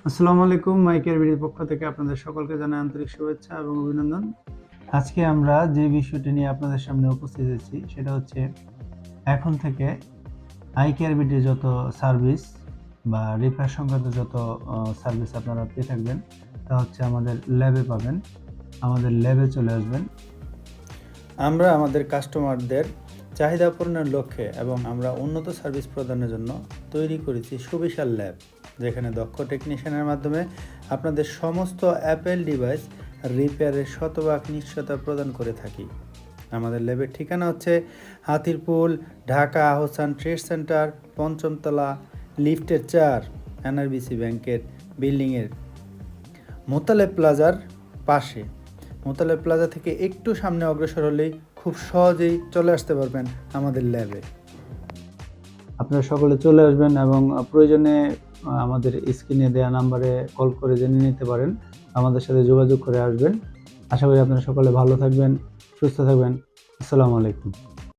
আসসালামু আলাইকুম। icare বিডির পক্ষ থেকে আপনাদের সকলকে জানাই আন্তরিক শুভেচ্ছা এবং অভিনন্দন। আজকে আমরা যে বিষয়টি নিয়ে আপনাদের সামনে উপস্থিত হয়েছি সেটা হচ্ছে এখন থেকে icare বিডির যত সার্ভিস বা রিপেয়ার সংক্রান্ত যত সার্ভিস আপনারা পেয়ে থাকবেন তা হচ্ছে আমাদের ল্যাবে পাবেন। আমাদের ল্যাবে চলে আসবেন। আমরা আমাদের কাস্টমারদের চাহিদা পূরণের লক্ষ্যে এবং আমরা উন্নত সার্ভিস প্রদানের জন্য তৈরি করেছি সুবিশাল ল্যাব, যেখানে দক্ষ টেকনিশিয়ানের মাধ্যমে আপনাদের সমস্ত অ্যাপেল ডিভাইস রিপেয়ারের শতভাগ নিশ্চয়তা প্রদান করে থাকি। আমাদের ল্যাবের ঠিকানা হচ্ছে হাতিরপুল, ঢাকা আহসান ট্রেড সেন্টার, ৫ম তলা, লিফটের ৪, NRBC ব্যাংকের বিল্ডিংয়ের মোতালেব প্লাজার পাশে। মোতালেব প্লাজা থেকে একটু সামনে অগ্রসর হলেই খুব সহজেই চলে আসতে পারবেন আমাদের ল্যাবে। আপনারা সকলে চলে আসবেন এবং প্রয়োজনে আমাদের স্ক্রিনে দেওয়া নাম্বারে কল করে জেনে নিতে পারেন, আমাদের সাথে যোগাযোগ করে আসবেন। আশা করি আপনারা সকলে ভালো থাকবেন, সুস্থ থাকবেন। আসসালামু আলাইকুম।